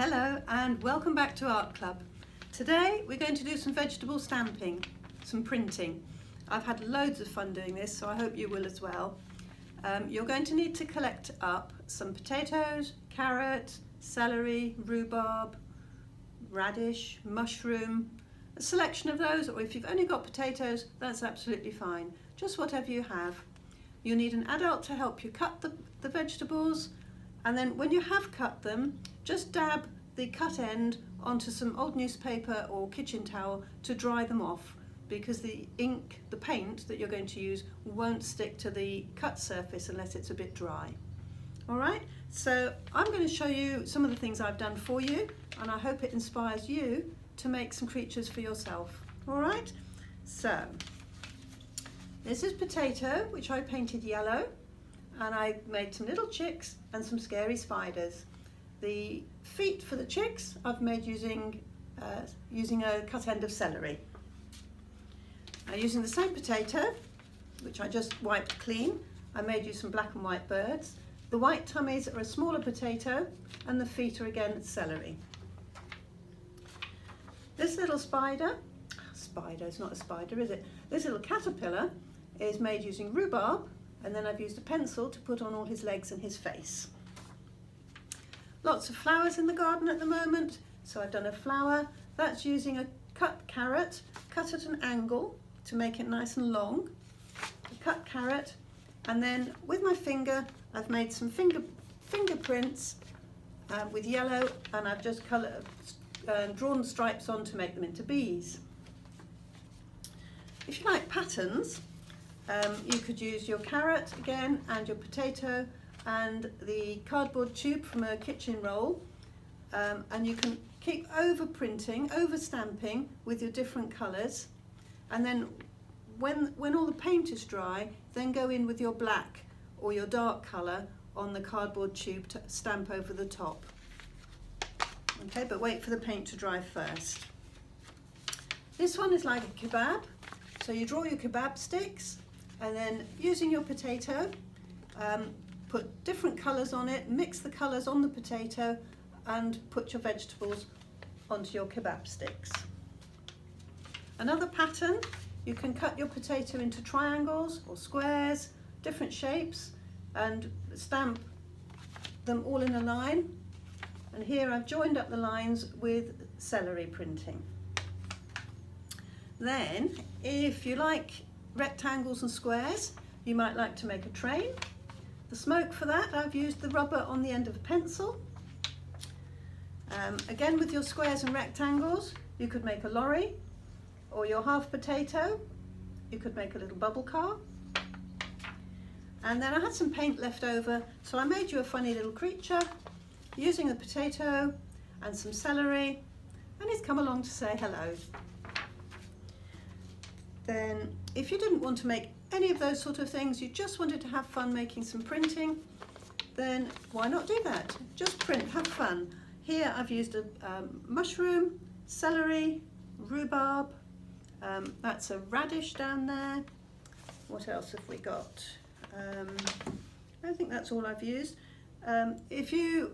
Hello and welcome back to Art Club. Today we're going to do some vegetable stamping, some printing. I've had loads of fun doing this, so I hope you will as well. You're going to need to collect up some potatoes, carrot, celery, rhubarb, radish, mushroom, a selection of those, or if you've only got potatoes, that's absolutely fine. Just whatever you have. You need an adult to help you cut the vegetables, and then when you have cut them, just dab the cut end onto some old newspaper or kitchen towel to dry them off, because the ink, the paint that you're going to use won't stick to the cut surface unless it's a bit dry. Alright, so I'm going to show you some of the things I've done for you, and I hope it inspires you to make some creatures for yourself. Alright, so this is potato, which I painted yellow, and I made some little chicks and some scary spiders. The feet for the chicks I've made using a cut end of celery. Now, using the same potato, which I just wiped clean, I made you some black and white birds. The white tummies are a smaller potato, and the feet are again celery. This little spider, it's not a spider, is it? This little caterpillar is made using rhubarb, and then I've used a pencil to put on all his legs and his face. Lots of flowers in the garden at the moment, so I've done a flower. That's using a cut carrot, cut at an angle to make it nice and long. A cut carrot, and then with my finger I've made some fingerprints with yellow, and I've just drawn stripes on to make them into bees. If you like patterns, you could use your carrot again and your potato and the cardboard tube from a kitchen roll, and you can keep over printing, over stamping with your different colours, and then when all the paint is dry, then go in with your black or your dark colour on the cardboard tube to stamp over the top. Okay, but wait for the paint to dry first. This one is like a kebab, so you draw your kebab sticks, and then using your potato, put different colours on it, mix the colours on the potato, and put your vegetables onto your kebab sticks. Another pattern, you can cut your potato into triangles or squares, different shapes, and stamp them all in a line. And here I've joined up the lines with celery printing. Then, if you like rectangles and squares, you might like to make a train. The smoke for that, I've used the rubber on the end of a pencil. Again, with your squares and rectangles, you could make a lorry, or your half potato, you could make a little bubble car. And then I had some paint left over, so I made you a funny little creature using a potato and some celery, and he's come along to say hello. Then, if you didn't want to make any of those sort of things, you just wanted to have fun making some printing, then why not do that? Just print, have fun. Here I've used a mushroom, celery, rhubarb, that's a radish down there. What else have we got? I think that's all I've used. If you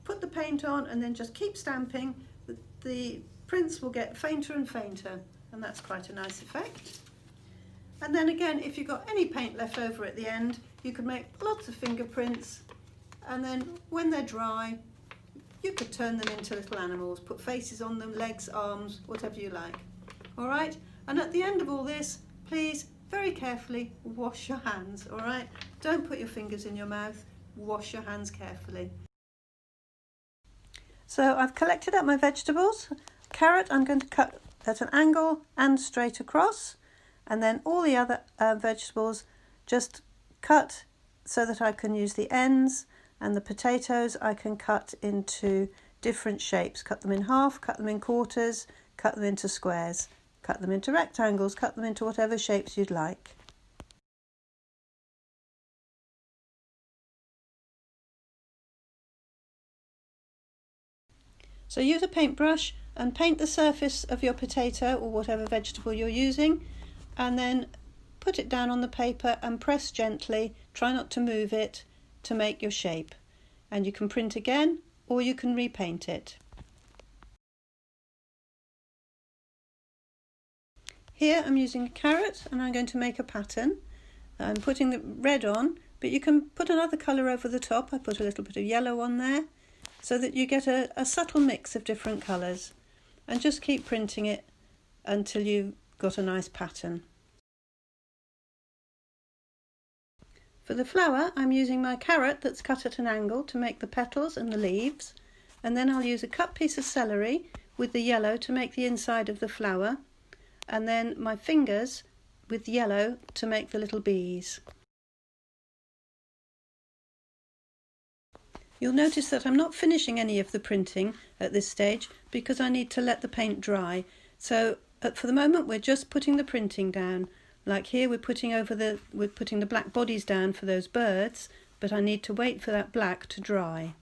put the paint on and then just keep stamping, the prints will get fainter and fainter, and that's quite a nice effect. And then again, if you've got any paint left over at the end, you could make lots of fingerprints, and then when they're dry, you could turn them into little animals, put faces on them, legs, arms, whatever you like. All right, and at the end of all this, please, very carefully, wash your hands, all right? Don't put your fingers in your mouth, wash your hands carefully. So I've collected up my vegetables. Carrot I'm going to cut at an angle and straight across, and then all the other vegetables just cut so that I can use the ends, and the potatoes I can cut into different shapes. Cut them in half, cut them in quarters, cut them into squares, cut them into rectangles, cut them into whatever shapes you'd like. So use a paintbrush and paint the surface of your potato or whatever vegetable you're using, and then put it down on the paper and press gently, try not to move it, to make your shape. And you can print again, or you can repaint it. Here I'm using a carrot and I'm going to make a pattern. I'm putting the red on, but you can put another colour over the top. I put a little bit of yellow on there so that you get a subtle mix of different colours, and just keep printing it until you've got a nice pattern. For the flower, I'm using my carrot that's cut at an angle to make the petals and the leaves, and then I'll use a cut piece of celery with the yellow to make the inside of the flower, and then my fingers with yellow to make the little bees. You'll notice that I'm not finishing any of the printing at this stage because I need to let the paint dry. So for the moment we're just putting the printing down. Like here we're putting the black bodies down for those birds, but I need to wait for that black to dry.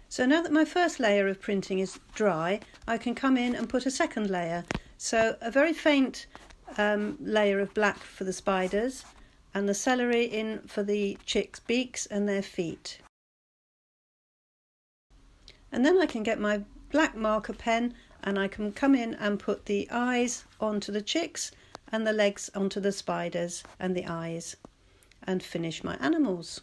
So now that my first layer of printing is dry, I can come in and put a second layer. So a very faint layer of black for the spiders, and the celery in for the chicks' beaks and their feet. And then I can get my black marker pen and I can come in and put the eyes onto the chicks and the legs onto the spiders and the eyes, and finish my animals.